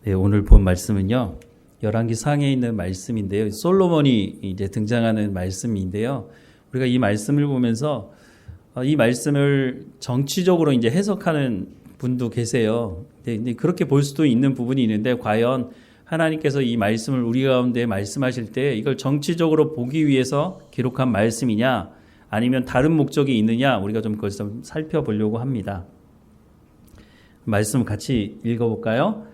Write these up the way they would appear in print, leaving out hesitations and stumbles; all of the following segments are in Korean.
네, 오늘 본 말씀은요. 열왕기 상에 있는 말씀인데요. 솔로몬이 이제 등장하는 말씀인데요. 우리가 이 말씀을 보면서 이 말씀을 정치적으로 이제 해석하는 분도 계세요. 근데 그렇게 볼 수도 있는 부분이 있는데 과연 하나님께서 이 말씀을 우리 가운데 말씀하실 때 이걸 정치적으로 보기 위해서 기록한 말씀이냐 아니면 다른 목적이 있느냐 우리가 좀 그것을 좀 살펴보려고 합니다. 말씀 같이 읽어볼까요?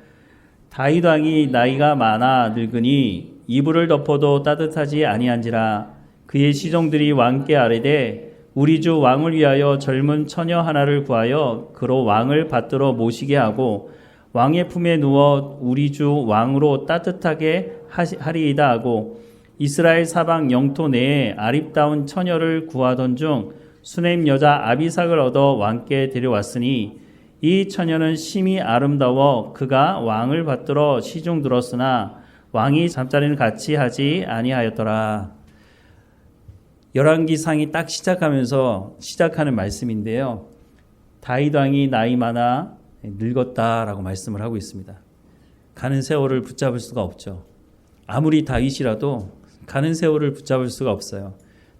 다윗 왕이 나이가 많아 늙으니 이불을 덮어도 따뜻하지 아니한지라 그의 시종들이 왕께 아뢰되 우리 주 왕을 위하여 젊은 처녀 하나를 구하여 그로 왕을 받들어 모시게 하고 왕의 품에 누워 우리 주 왕으로 따뜻하게 하리이다 하고 이스라엘 사방 영토 내에 아립다운 처녀를 구하던 중 수넴 여자 아비삭을 얻어 왕께 데려왔으니 이 처녀는 심히 아름다워 그가 왕을 받들어 시중 들었으나 왕이 잠자리는 같이 하지 아니하였더라. 열왕기상이 딱 시작하면서 시작하는 말씀인데요. 다윗 왕이 나이 많아 늙었다라고 말씀을 하고 있습니다. 가는 세월을 붙잡을 수가 없죠. 아무리 다윗이라도 가는 세월을 붙잡을 수가 없어요.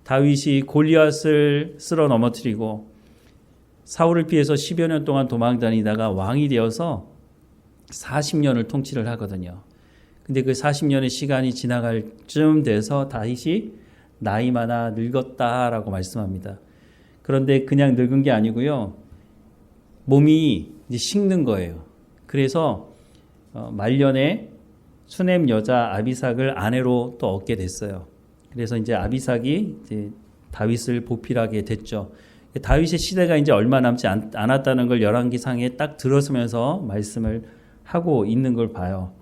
다윗이 골리앗을 쓸어 넘어뜨리고 사울을 피해서 10여 년 동안 도망다니다가 왕이 되어서 40년을 통치를 하거든요. 근데 그 40년의 시간이 지나갈 쯤 돼서 다윗이 나이 많아 늙었다라고 말씀합니다. 그런데 그냥 늙은 게 아니고요. 몸이 이제 식는 거예요. 그래서 말년에 수넴 여자 아비삭을 아내로 또 얻게 됐어요. 그래서 이제 아비삭이 이제 다윗을 보필하게 됐죠. 다윗의 시대가 이제 얼마 남지 않았다는 걸 열왕기상에 딱 들어서면서 말씀을 하고 있는 걸 봐요.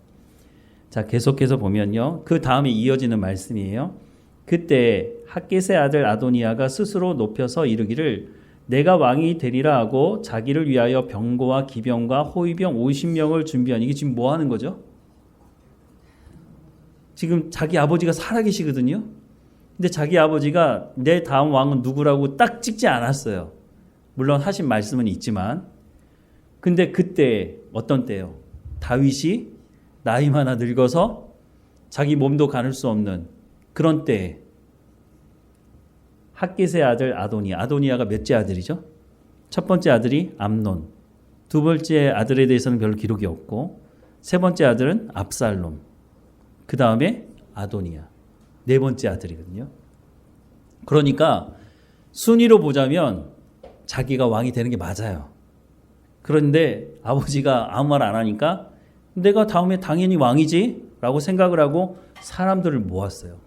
자, 계속해서 보면요. 그 다음에 이어지는 말씀이에요. 그때 핫겟의 아들 아도니아가 스스로 높여서 이르기를 내가 왕이 되리라 하고 자기를 위하여 병거와 기병과 호위병 50명을 준비한 이게 지금 뭐 하는 거죠? 지금 자기 아버지가 살아계시거든요. 근데 자기 아버지가 내 다음 왕은 누구라고 딱 찍지 않았어요. 물론 하신 말씀은 있지만. 근데 그때 어떤 때요? 다윗이 나이 많아 늙어서 자기 몸도 가눌 수 없는 그런 때에 핫겟의 아들 아도니아가 몇째 아들이죠? 첫 번째 아들이 암논, 두 번째 아들에 대해서는 별로 기록이 없고 세 번째 아들은 압살롬, 그 다음에 아도니아, 네 번째 아들이거든요. 그러니까 순위로 보자면 자기가 왕이 되는 게 맞아요. 그런데 아버지가 아무 말 안 하니까 내가 다음에 당연히 왕이지 라고 생각을 하고 사람들을 모았어요.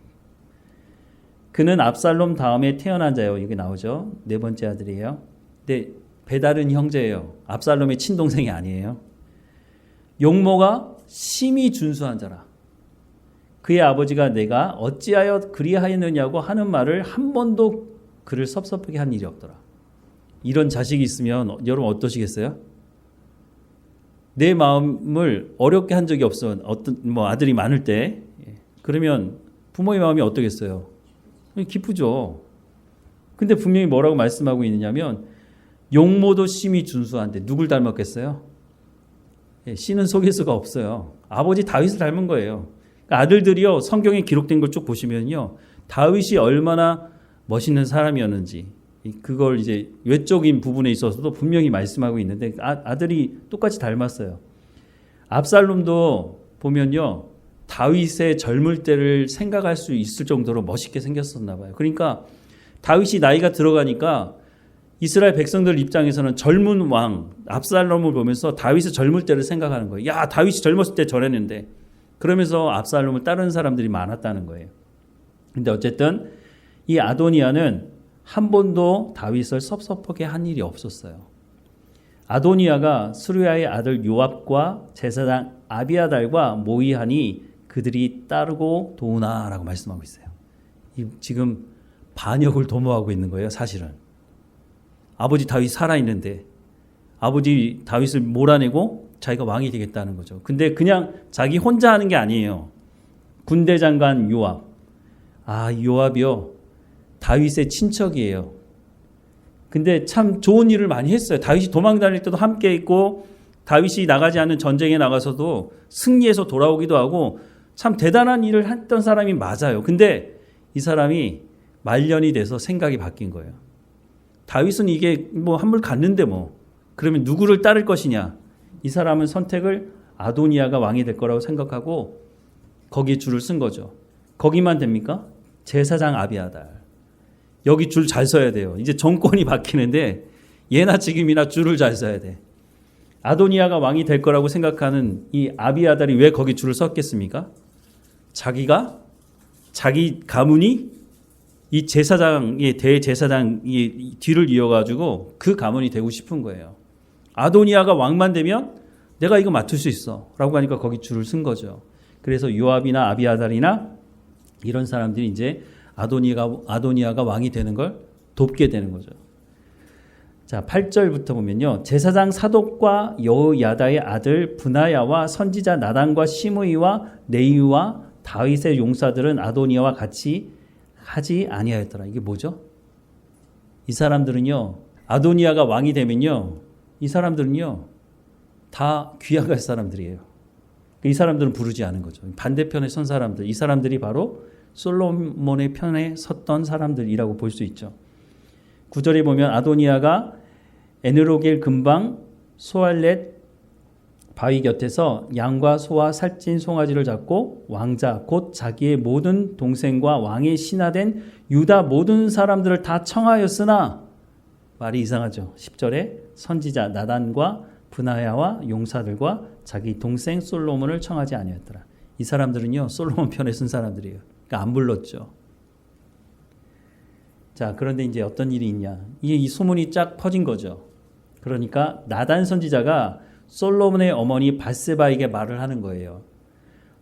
그는 압살롬 다음에 태어난 자예요. 여기 나오죠. 네 번째 아들이에요. 근데 배다른 형제예요. 압살롬의 친동생이 아니에요. 용모가 심히 준수한 자라. 그의 아버지가 내가 어찌하여 그리하였느냐고 하는 말을 한 번도 그를 섭섭하게 한 일이 없더라. 이런 자식이 있으면 여러분 어떠시겠어요? 내 마음을 어렵게 한 적이 없어. 아들이 많을 때 그러면 부모의 마음이 어떠겠어요? 기쁘죠. 근데 분명히 뭐라고 말씀하고 있느냐면 용모도 심히 준수한데 누굴 닮았겠어요? 씨는 속일 수가 없어요. 아버지 다윗을 닮은 거예요. 아들들이요, 성경에 기록된 걸 쭉 보시면요, 다윗이 얼마나 멋있는 사람이었는지, 그걸 이제 외적인 부분에 있어서도 분명히 말씀하고 있는데, 아들이 똑같이 닮았어요. 압살롬도 보면요, 다윗의 젊을 때를 생각할 수 있을 정도로 멋있게 생겼었나 봐요. 그러니까 다윗이 나이가 들어가니까 이스라엘 백성들 입장에서는 젊은 왕, 압살롬을 보면서 다윗의 젊을 때를 생각하는 거예요. 야, 다윗이 젊었을 때 저랬는데. 그러면서 압살롬을 따르는 사람들이 많았다는 거예요. 근데 어쨌든 이 아도니아는 한 번도 다윗을 섭섭하게 한 일이 없었어요. 아도니아가 스루야의 아들 요압과 제사장 아비아달과 모의하니 그들이 따르고 도우나라고 말씀하고 있어요. 지금 반역을 도모하고 있는 거예요, 사실은. 아버지 다윗 살아있는데 아버지 다윗을 몰아내고 자기가 왕이 되겠다는 거죠. 근데 그냥 자기 혼자 하는 게 아니에요. 군대 장관 요압. 요압이요. 다윗의 친척이에요. 근데 참 좋은 일을 많이 했어요. 다윗이 도망 다닐 때도 함께 있고 다윗이 나가지 않는 전쟁에 나가서도 승리해서 돌아오기도 하고 참 대단한 일을 했던 사람이 맞아요. 근데 이 사람이 말년이 돼서 생각이 바뀐 거예요. 다윗은 이게 뭐 한물 갔는데 뭐 그러면 누구를 따를 것이냐. 이 사람은 선택을 아도니아가 왕이 될 거라고 생각하고 거기에 줄을 쓴 거죠. 거기만 됩니까? 제사장 아비아달. 여기 줄 잘 서야 돼요. 이제 정권이 바뀌는데 예나 지금이나 줄을 잘 서야 돼. 아도니아가 왕이 될 거라고 생각하는 이 아비아달이 왜 거기 줄을 섰겠습니까? 자기 가문이 이 제사장의 대제사장이 뒤를 이어가지고 그 가문이 되고 싶은 거예요. 아도니아가 왕만 되면 내가 이거 맡을 수 있어 라고 하니까 거기 줄을 쓴 거죠. 그래서 요압이나 아비아달이나 이런 사람들이 이제 아도니아가 왕이 되는 걸 돕게 되는 거죠. 자, 8절부터 보면요. 제사장 사독과 여호야다의 아들 브나야와 선지자 나단과 시므이와 네이와 다윗의 용사들은 아도니아와 같이 하지 아니하였더라. 이게 뭐죠? 이 사람들은요. 아도니아가 왕이 되면요. 이 사람들은요. 다 귀향갈 사람들이에요. 이 사람들은 부르지 않은 거죠. 반대편에 선 사람들. 이 사람들이 바로 솔로몬의 편에 섰던 사람들이라고 볼 수 있죠. 9절에 보면 아도니아가 에느로겔 근방 소알렛 바위 곁에서 양과 소와 살찐 송아지를 잡고 왕자 곧 자기의 모든 동생과 왕의 신하된 유다 모든 사람들을 다 청하였으나 말이 이상하죠. 10절에 선지자 나단과 브나야와 용사들과 자기 동생 솔로몬을 청하지 아니었더라. 이 사람들은요 솔로몬 편에 쓴 사람들이에요. 그러니까 안 불렀죠. 자, 그런데 이제 어떤 일이 있냐? 이게 이 소문이 쫙 퍼진 거죠. 그러니까 나단 선지자가 솔로몬의 어머니 밧세바에게 말을 하는 거예요.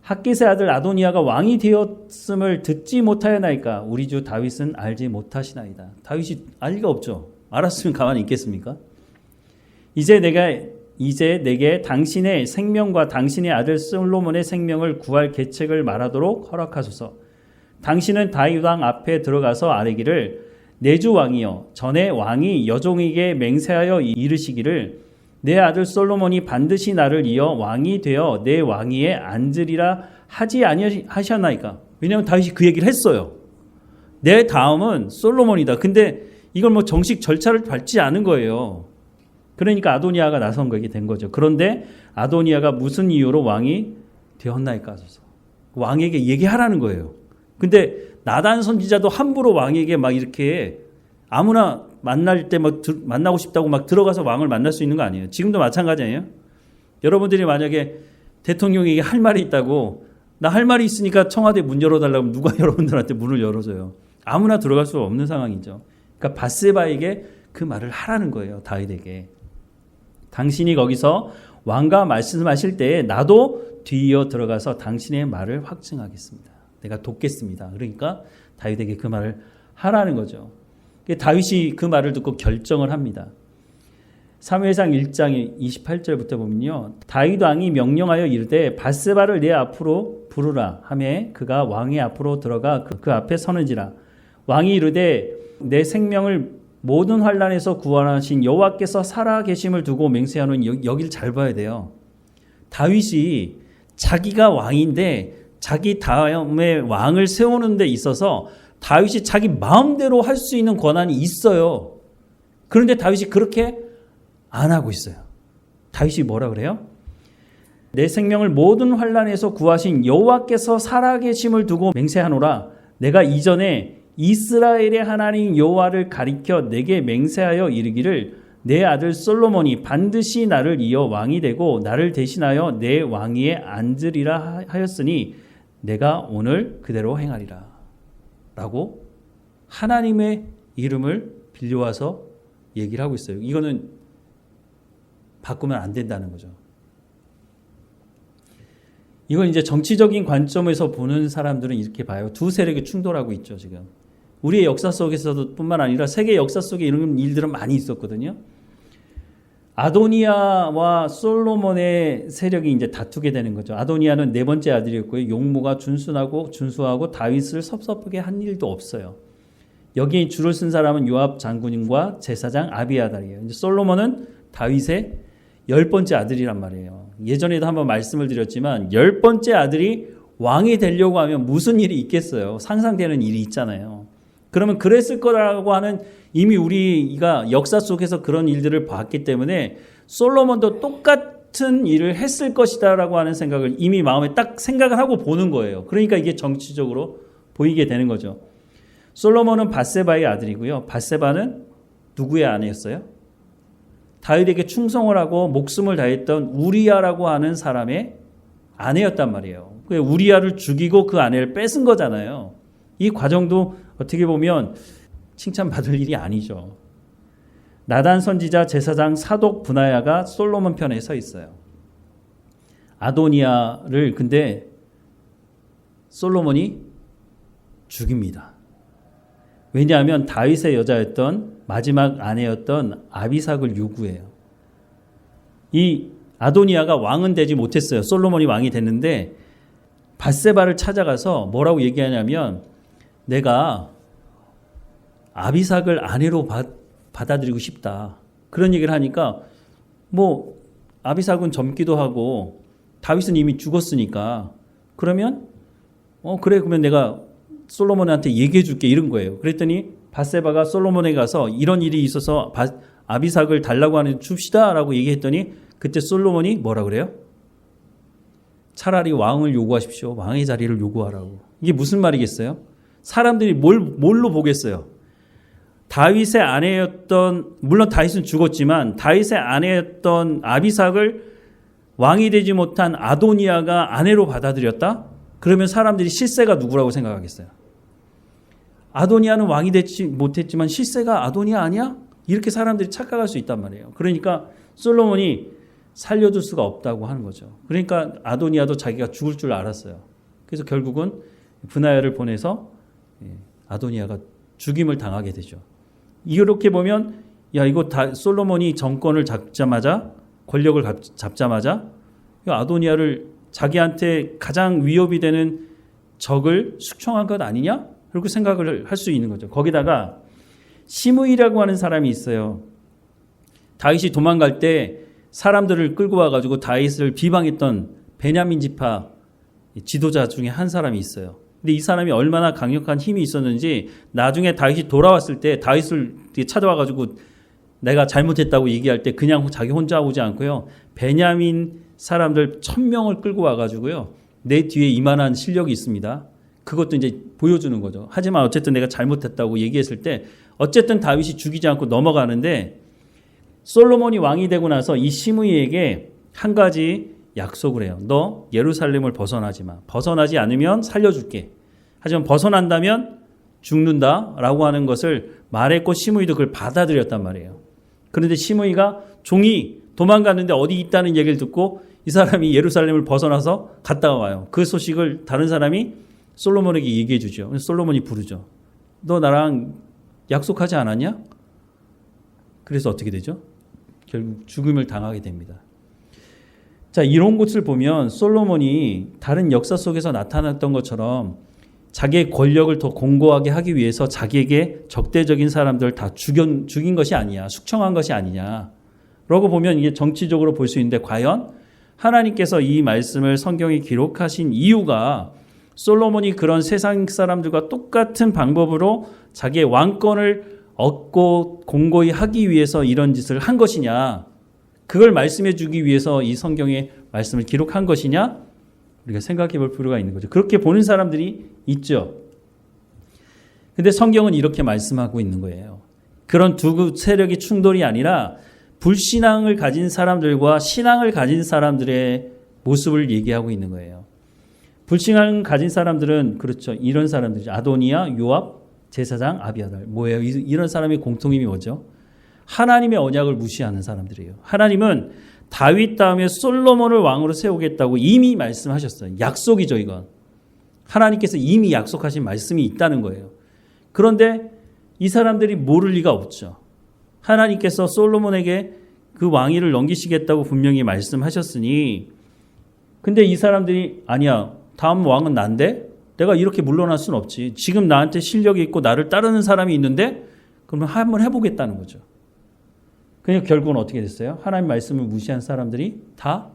핫깃의 아들 아도니아가 왕이 되었음을 듣지 못하였나이까? 우리 주 다윗은 알지 못하시나이다. 다윗이 알 리가 없죠. 알았으면 가만히 있겠습니까? 이제 내게 당신의 생명과 당신의 아들 솔로몬의 생명을 구할 계책을 말하도록 허락하소서. 당신은 다윗 왕 앞에 들어가서 아뢰기를 내 주 왕이여 전에 왕이 여종에게 맹세하여 이르시기를 내 아들 솔로몬이 반드시 나를 이어 왕이 되어 내 왕위에 앉으리라 하지 아니하셨나이까? 왜냐하면 다윗이 그 얘기를 했어요. 내 다음은 솔로몬이다. 근데 이걸 뭐 정식 절차를 밟지 않은 거예요. 그러니까 아도니아가 나선 거게 된 거죠. 그런데 아도니아가 무슨 이유로 왕이 되었나이까 하소서. 왕에게 얘기하라는 거예요. 근데 나단 선지자도 함부로 왕에게 막 이렇게 아무나 만날 때 막 만나고 싶다고 막 들어가서 왕을 만날 수 있는 거 아니에요. 지금도 마찬가지예요. 여러분들이 만약에 대통령에게 할 말이 있다고 나 할 말이 있으니까 청와대 문 열어달라고 누가 여러분들한테 문을 열어줘요. 아무나 들어갈 수 없는 상황이죠. 그러니까 밧세바에게 그 말을 하라는 거예요. 다윗에게. 당신이 거기서 왕과 말씀하실 때에 나도 뒤이어 들어가서 당신의 말을 확증하겠습니다. 내가 돕겠습니다. 그러니까 다윗에게 그 말을 하라는 거죠. 다윗이 그 말을 듣고 결정을 합니다. 사무엘상 1장 28절부터 보면요. 다윗 왕이 명령하여 이르되 밧세바를 내 앞으로 부르라 하매 그가 왕의 앞으로 들어가 그 앞에 서는지라. 왕이 이르되 내 생명을 모든 환난에서 구원하신 여호와께서 살아 계심을 두고 맹세하는 여기를 잘 봐야 돼요. 다윗이 자기가 왕인데 자기 다음에 왕을 세우는 데 있어서 다윗이 자기 마음대로 할 수 있는 권한이 있어요. 그런데 다윗이 그렇게 안 하고 있어요. 다윗이 뭐라 그래요? 내 생명을 모든 환난에서 구하신 여호와께서 살아계심을 두고 맹세하노라. 내가 이전에 이스라엘의 하나님 여호와를 가리켜 내게 맹세하여 이르기를 내 아들 솔로몬이 반드시 나를 이어 왕이 되고 나를 대신하여 내 왕위에 앉으리라 하였으니 내가 오늘 그대로 행하리라. 라고 하나님의 이름을 빌려와서 얘기를 하고 있어요. 이거는 바꾸면 안 된다는 거죠. 이건 이제 정치적인 관점에서 보는 사람들은 이렇게 봐요. 두 세력이 충돌하고 있죠, 지금. 우리의 역사 속에서도 뿐만 아니라 세계 역사 속에 이런 일들은 많이 있었거든요. 아도니아와 솔로몬의 세력이 이제 다투게 되는 거죠. 아도니아는 네 번째 아들이었고요. 용모가 준수하고 다윗을 섭섭하게 한 일도 없어요. 여기에 줄을 쓴 사람은 요압 장군과 제사장 아비아달이에요. 이제 솔로몬은 다윗의 10번째 아들이란 말이에요. 예전에도 한번 말씀을 드렸지만 10번째 아들이 왕이 되려고 하면 무슨 일이 있겠어요. 상상되는 일이 있잖아요. 그러면 그랬을 거라고 하는 이미 우리가 역사 속에서 그런 일들을 봤기 때문에 솔로몬도 똑같은 일을 했을 것이다라고 하는 생각을 이미 마음에 딱 생각을 하고 보는 거예요. 그러니까 이게 정치적으로 보이게 되는 거죠. 솔로몬은 밧세바의 아들이고요. 밧세바는 누구의 아내였어요? 다윗에게 충성을 하고 목숨을 다했던 우리야라고 하는 사람의 아내였단 말이에요. 우리야를 죽이고 그 아내를 뺏은 거잖아요. 이 과정도 어떻게 보면 칭찬받을 일이 아니죠. 나단 선지자, 제사장, 사독, 분하야가 솔로몬 편에 서 있어요. 아도니아를 근데 솔로몬이 죽입니다. 왜냐하면 다윗의 여자였던 마지막 아내였던 아비삭을 요구해요. 이 아도니아가 왕은 되지 못했어요. 솔로몬이 왕이 됐는데 밧세바를 찾아가서 뭐라고 얘기하냐면 내가 아비삭을 아내로 받아들이고 싶다. 그런 얘기를 하니까 뭐 아비삭은 젊기도 하고 다윗은 이미 죽었으니까 그러면 그래 그러면 내가 솔로몬한테 얘기해 줄게 이런 거예요. 그랬더니 밧세바가 솔로몬에 가서 이런 일이 있어서 아비삭을 달라고 하는데 줍시다라고 얘기했더니 그때 솔로몬이 뭐라 그래요? 차라리 왕을 요구하십시오. 왕의 자리를 요구하라고. 이게 무슨 말이겠어요? 사람들이 뭘로 보겠어요? 다윗의 아내였던 물론 다윗은 죽었지만 다윗의 아내였던 아비삭을 왕이 되지 못한 아도니아가 아내로 받아들였다? 그러면 사람들이 실세가 누구라고 생각하겠어요? 아도니아는 왕이 되지 못했지만 실세가 아도니아 아니야? 이렇게 사람들이 착각할 수 있단 말이에요. 그러니까 솔로몬이 살려줄 수가 없다고 하는 거죠. 그러니까 아도니아도 자기가 죽을 줄 알았어요. 그래서 결국은 분하야를 보내서 아도니아가 죽임을 당하게 되죠. 이렇게 보면 이거 다 솔로몬이 정권을 잡자마자 권력을 잡자마자 아도니아를 자기한테 가장 위협이 되는 적을 숙청한 것 아니냐? 그렇게 생각을 할 수 있는 거죠. 거기다가 시므이라고 하는 사람이 있어요. 다윗이 도망갈 때 사람들을 끌고 와가지고 다윗을 비방했던 베냐민 지파 지도자 중에 한 사람이 있어요. 근데 이 사람이 얼마나 강력한 힘이 있었는지 나중에 다윗이 돌아왔을 때 다윗을 찾아와가지고 내가 잘못했다고 얘기할 때 그냥 자기 혼자 오지 않고요. 베냐민 사람들 1000명을 끌고 와가지고요. 내 뒤에 이만한 실력이 있습니다. 그것도 이제 보여주는 거죠. 하지만 어쨌든 내가 잘못했다고 얘기했을 때 어쨌든 다윗이 죽이지 않고 넘어가는데 솔로몬이 왕이 되고 나서 이 시므이에게 한 가지 약속을 해요. 너 예루살렘을 벗어나지 마. 벗어나지 않으면 살려줄게. 하지만 벗어난다면 죽는다라고 하는 것을 말했고 시므이도 그걸 받아들였단 말이에요. 그런데 시므이가 종이 도망갔는데 어디 있다는 얘기를 듣고 이 사람이 예루살렘을 벗어나서 갔다가 와요. 그 소식을 다른 사람이 솔로몬에게 얘기해 주죠. 솔로몬이 부르죠. 너 나랑 약속하지 않았냐? 그래서 어떻게 되죠? 결국 죽음을 당하게 됩니다. 자, 이런 것을 보면 솔로몬이 다른 역사 속에서 나타났던 것처럼 자기의 권력을 더 공고하게 하기 위해서 자기에게 적대적인 사람들을 다 죽인 것이 아니냐, 숙청한 것이 아니냐 라고 보면 이게 정치적으로 볼 수 있는데 과연 하나님께서 이 말씀을 성경에 기록하신 이유가 솔로몬이 그런 세상 사람들과 똑같은 방법으로 자기의 왕권을 얻고 공고히 하기 위해서 이런 짓을 한 것이냐, 그걸 말씀해 주기 위해서 이 성경의 말씀을 기록한 것이냐, 우리가 생각해 볼 필요가 있는 거죠. 그렇게 보는 사람들이 있죠. 근데 성경은 이렇게 말씀하고 있는 거예요. 그런 두 세력이 충돌이 아니라 불신앙을 가진 사람들과 신앙을 가진 사람들의 모습을 얘기하고 있는 거예요. 불신앙을 가진 사람들은 그렇죠. 이런 사람들이죠. 아도니아, 요압, 제사장, 아비아달. 뭐예요? 이런 사람의 공통점이 뭐죠? 하나님의 언약을 무시하는 사람들이에요. 하나님은 다윗 다음에 솔로몬을 왕으로 세우겠다고 이미 말씀하셨어요. 약속이죠, 이건. 하나님께서 이미 약속하신 말씀이 있다는 거예요. 그런데 이 사람들이 모를 리가 없죠. 하나님께서 솔로몬에게 그 왕위를 넘기시겠다고 분명히 말씀하셨으니, 근데 이 사람들이 아니야, 다음 왕은 난데? 내가 이렇게 물러날 수는 없지. 지금 나한테 실력이 있고 나를 따르는 사람이 있는데 그러면 한번 해보겠다는 거죠. 그러니까 결국은 어떻게 됐어요? 하나님 말씀을 무시한 사람들이 다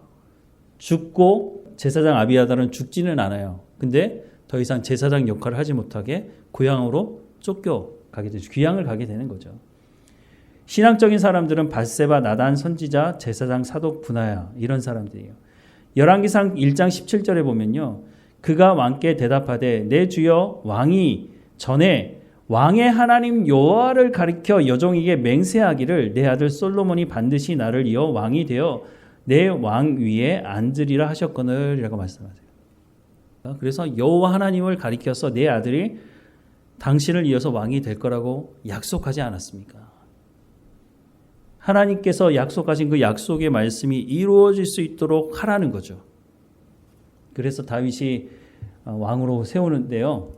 죽고 제사장 아비아달은 죽지는 않아요. 근데 더 이상 제사장 역할을 하지 못하게 고향으로 쫓겨가게 되죠. 귀향을 가게 되는 거죠. 신앙적인 사람들은 밧세바, 나단 선지자, 제사장 사독 분하야 이런 사람들이에요. 열왕기상 1장 17절에 보면요. 그가 왕께 대답하되 내 주여 왕이 전에 왕의 하나님 여호와를 가리켜 여종에게 맹세하기를 내 아들 솔로몬이 반드시 나를 이어 왕이 되어 내 왕 위에 앉으리라 하셨거늘 이라고 말씀하세요. 그래서 여호와 하나님을 가리켜서 내 아들이 당신을 이어서 왕이 될 거라고 약속하지 않았습니까? 하나님께서 약속하신 그 약속의 말씀이 이루어질 수 있도록 하라는 거죠. 그래서 다윗이 왕으로 세우는데요.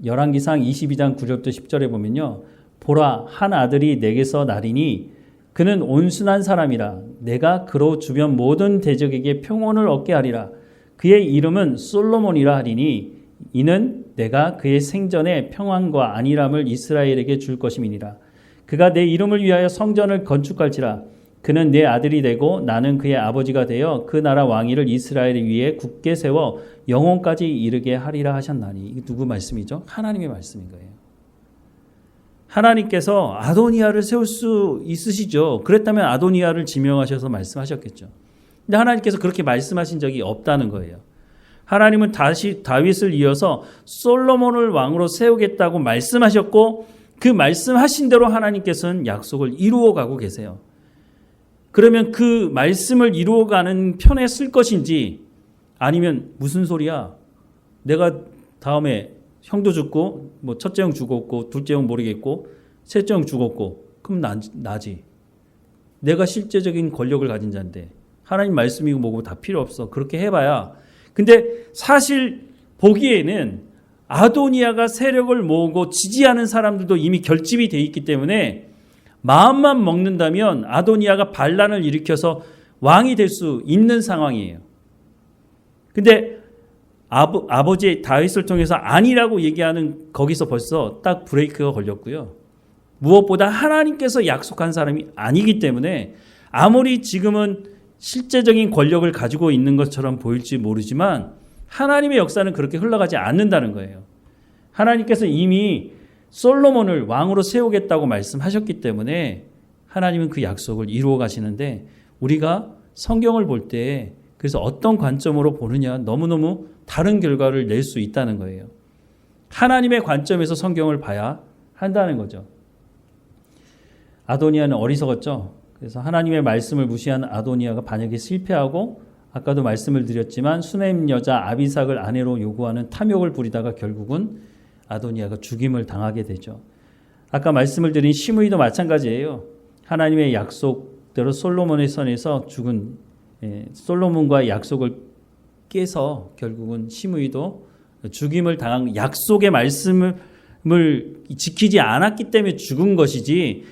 열왕기상 22장 9절부터 10절에 보면요. 보라 한 아들이 내게서 나리니 그는 온순한 사람이라 내가 그로 주변 모든 대적에게 평온을 얻게 하리라. 그의 이름은 솔로몬이라 하리니 이는 내가 그의 생전에 평안과 안일함을 이스라엘에게 줄 것임이니라. 그가 내 이름을 위하여 성전을 건축할지라. 그는 내 아들이 되고 나는 그의 아버지가 되어 그 나라 왕위를 이스라엘 위에 굳게 세워 영원까지 이르게 하리라 하셨나니. 이게 누구 말씀이죠? 하나님의 말씀인 거예요. 하나님께서 아도니아를 세울 수 있으시죠. 그랬다면 아도니아를 지명하셔서 말씀하셨겠죠. 근데 하나님께서 그렇게 말씀하신 적이 없다는 거예요. 하나님은 다시 다윗을 이어서 솔로몬을 왕으로 세우겠다고 말씀하셨고 그 말씀하신 대로 하나님께서는 약속을 이루어가고 계세요. 그러면 그 말씀을 이루어가는 편에 쓸 것인지 아니면 무슨 소리야? 내가 다음에 형도 죽고 뭐 첫째 형 죽었고 둘째 형 모르겠고 셋째 형 죽었고 그럼 나지. 내가 실제적인 권력을 가진 자인데 하나님 말씀이고 뭐고 다 필요 없어. 그렇게 해봐야. 근데 사실 보기에는 아도니아가 세력을 모으고 지지하는 사람들도 이미 결집이 돼 있기 때문에 마음만 먹는다면 아도니아가 반란을 일으켜서 왕이 될 수 있는 상황이에요. 근데 아버지 다윗을 통해서 아니라고 얘기하는 거기서 벌써 딱 브레이크가 걸렸고요. 무엇보다 하나님께서 약속한 사람이 아니기 때문에 아무리 지금은 실제적인 권력을 가지고 있는 것처럼 보일지 모르지만 하나님의 역사는 그렇게 흘러가지 않는다는 거예요. 하나님께서 이미 솔로몬을 왕으로 세우겠다고 말씀하셨기 때문에 하나님은 그 약속을 이루어 가시는데 우리가 성경을 볼 때 그래서 어떤 관점으로 보느냐 너무너무 다른 결과를 낼 수 있다는 거예요. 하나님의 관점에서 성경을 봐야 한다는 거죠. 아도니아는 어리석었죠. 그래서 하나님의 말씀을 무시한 아도니아가 반역에 실패하고 아까도 말씀을 드렸지만 수넴 여자 아비삭을 아내로 요구하는 탐욕을 부리다가 결국은 아도니아가 죽임을 당하게 되죠. 아까 말씀을 드린 시므이도 마찬가지예요. 하나님의 약속대로 솔로몬의 손에서 죽은 솔로몬과 약속을 깨서 결국은 시므이도 죽임을 당한 약속의 말씀을 지키지 않았기 때문에 죽은 것이지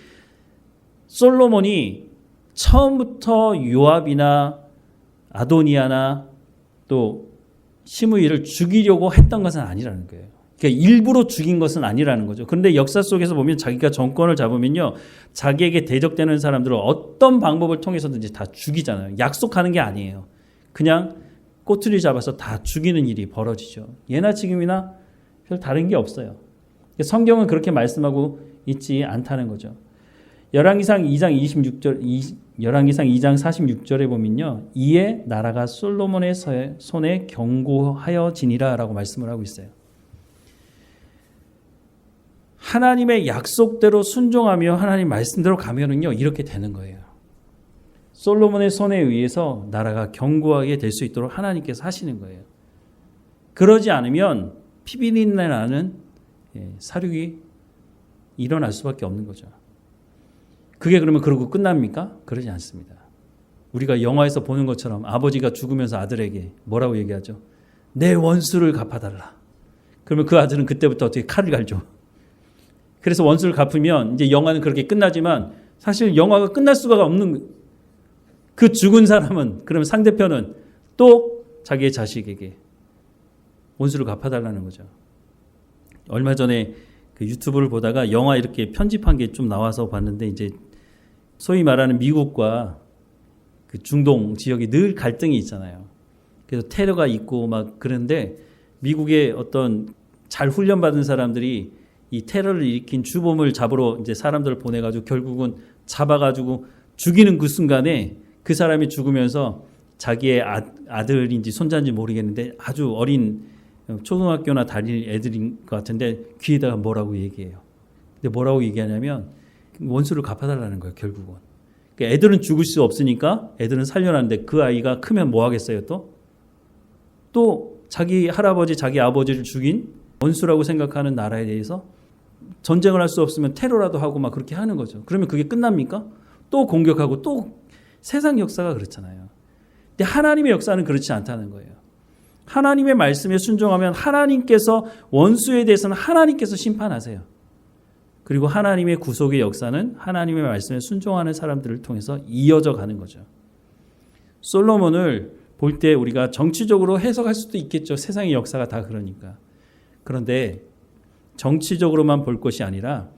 솔로몬이 처음부터 요압이나 아도니아나 또 시므이를 죽이려고 했던 것은 아니라는 거예요. 그러니까 일부러 죽인 것은 아니라는 거죠. 그런데 역사 속에서 보면 자기가 정권을 잡으면요. 자기에게 대적되는 사람들을 어떤 방법을 통해서든지 다 죽이잖아요. 약속하는 게 아니에요. 그냥 꼬투리 잡아서 다 죽이는 일이 벌어지죠. 예나 지금이나 별 다른 게 없어요. 성경은 그렇게 말씀하고 있지 않다는 거죠. 열왕기상 2장 46절에 보면요. 이에 나라가 솔로몬의 손에 견고하여지니라 라고 말씀을 하고 있어요. 하나님의 약속대로 순종하며 하나님 말씀대로 가면은요. 이렇게 되는 거예요. 솔로몬의 손에 의해서 나라가 견고하게 될 수 있도록 하나님께서 하시는 거예요. 그러지 않으면 피비린내 나는 사륙이 일어날 수밖에 없는 거죠. 그게 그러면 그러고 끝납니까? 그러지 않습니다. 우리가 영화에서 보는 것처럼 아버지가 죽으면서 아들에게 뭐라고 얘기하죠? 내 원수를 갚아달라. 그러면 그 아들은 그때부터 어떻게 칼을 갈죠. 그래서 원수를 갚으면 이제 영화는 그렇게 끝나지만 사실 영화가 끝날 수가 없는 그 죽은 사람은 그러면 상대편은 또 자기의 자식에게 원수를 갚아달라는 거죠. 얼마 전에 그 유튜브를 보다가 영화 이렇게 편집한 게 좀 나와서 봤는데 이제 소위 말하는 미국과 그 중동 지역이 늘 갈등이 있잖아요. 그래서 테러가 있고 막 그런데 미국의 어떤 잘 훈련받은 사람들이 이 테러를 일으킨 주범을 잡으러 이제 사람들을 보내가지고 결국은 잡아가지고 죽이는 그 순간에 그 사람이 죽으면서 자기의 아들인지 손자인지 모르겠는데 아주 어린 초등학교나 다닐 애들인 것 같은데 귀에다가 뭐라고 얘기해요. 근데 뭐라고 얘기하냐면 원수를 갚아달라는 거예요, 결국은. 그러니까 애들은 죽을 수 없으니까 애들은 살려놨는데 그 아이가 크면 뭐 하겠어요, 또 자기 할아버지, 자기 아버지를 죽인 원수라고 생각하는 나라에 대해서 전쟁을 할 수 없으면 테러라도 하고 막 그렇게 하는 거죠. 그러면 그게 끝납니까? 또 공격하고 또 세상 역사가 그렇잖아요. 근데 하나님의 역사는 그렇지 않다는 거예요. 하나님의 말씀에 순종하면 하나님께서 원수에 대해서는 하나님께서 심판하세요. 그리고 하나님의 구속의 역사는 하나님의 말씀에 순종하는 사람들을 통해서 이어져 가는 거죠. 솔로몬을 볼 때 우리가 정치적으로 해석할 수도 있겠죠. 세상의 역사가 다 그러니까. 그런데 정치적으로만 볼 것이 아니라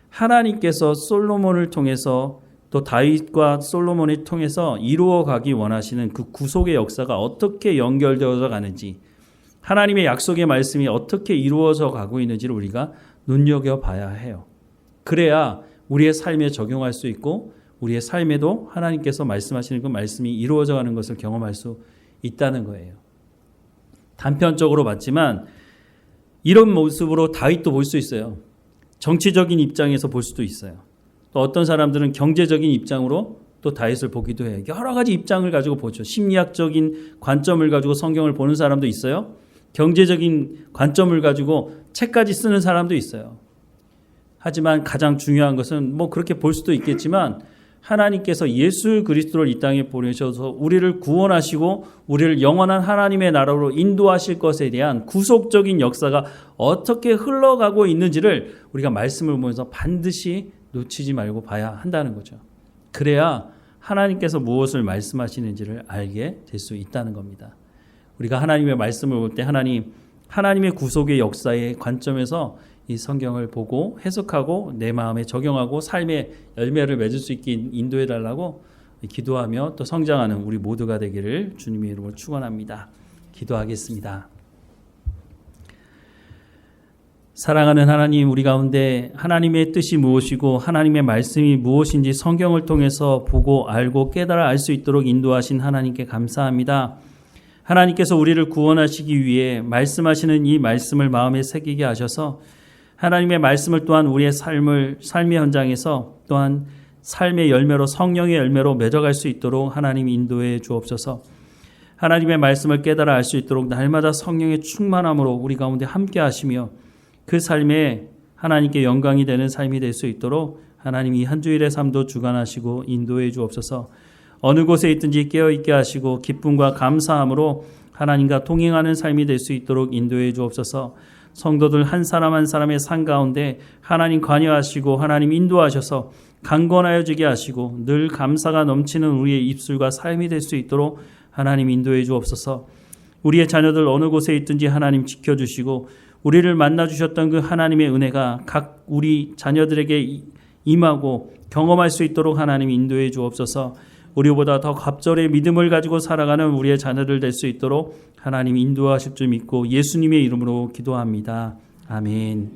하나님께서 솔로몬을 통해서 또 다윗과 솔로몬을 통해서 이루어가기 원하시는 그 구속의 역사가 어떻게 연결되어져 가는지, 하나님의 약속의 말씀이 어떻게 이루어져 가고 있는지를 우리가 눈여겨봐야 해요. 그래야 우리의 삶에 적용할 수 있고 우리의 삶에도 하나님께서 말씀하시는 그 말씀이 이루어져 가는 것을 경험할 수 있다는 거예요. 단편적으로 봤지만 이런 모습으로 다윗도 볼 수 있어요. 정치적인 입장에서 볼 수도 있어요. 또 어떤 사람들은 경제적인 입장으로 또 다윗을 보기도 해요. 여러 가지 입장을 가지고 보죠. 심리학적인 관점을 가지고 성경을 보는 사람도 있어요. 경제적인 관점을 가지고 책까지 쓰는 사람도 있어요. 하지만 가장 중요한 것은 뭐 그렇게 볼 수도 있겠지만 하나님께서 예수 그리스도를 이 땅에 보내셔서 우리를 구원하시고 우리를 영원한 하나님의 나라로 인도하실 것에 대한 구속적인 역사가 어떻게 흘러가고 있는지를 우리가 말씀을 보면서 반드시 놓치지 말고 봐야 한다는 거죠. 그래야 하나님께서 무엇을 말씀하시는지를 알게 될 수 있다는 겁니다. 우리가 하나님의 말씀을 볼 때 하나님의 구속의 역사의 관점에서 이 성경을 보고 해석하고 내 마음에 적용하고 삶의 열매를 맺을 수 있게 인도해 달라고 기도하며 또 성장하는 우리 모두가 되기를 주님의 이름으로 축원합니다. 기도하겠습니다. 사랑하는 하나님, 우리 가운데 하나님의 뜻이 무엇이고 하나님의 말씀이 무엇인지 성경을 통해서 보고 알고 깨달아 알 수 있도록 인도하신 하나님께 감사합니다. 하나님께서 우리를 구원하시기 위해 말씀하시는 이 말씀을 마음에 새기게 하셔서 하나님의 말씀을 또한 우리의 삶의 현장에서 또한 삶의 열매로 성령의 열매로 맺어갈 수 있도록 하나님 인도해 주옵소서. 하나님의 말씀을 깨달아 알 수 있도록 날마다 성령의 충만함으로 우리 가운데 함께 하시며 그 삶에 하나님께 영광이 되는 삶이 될 수 있도록 하나님 이 한 주일의 삶도 주관하시고 인도해 주옵소서. 어느 곳에 있든지 깨어있게 하시고 기쁨과 감사함으로 하나님과 동행하는 삶이 될 수 있도록 인도해 주옵소서. 성도들 한 사람 한 사람의 삶 가운데 하나님 관여하시고 하나님 인도하셔서 강건하여지게 하시고 늘 감사가 넘치는 우리의 입술과 삶이 될 수 있도록 하나님 인도해 주옵소서. 우리의 자녀들 어느 곳에 있든지 하나님 지켜주시고 우리를 만나주셨던 그 하나님의 은혜가 각 우리 자녀들에게 임하고 경험할 수 있도록 하나님 인도해 주옵소서. 우리보다 더 갑절의 믿음을 가지고 살아가는 우리의 자녀들 될 수 있도록 하나님 인도하실 줄 믿고 예수님의 이름으로 기도합니다. 아멘.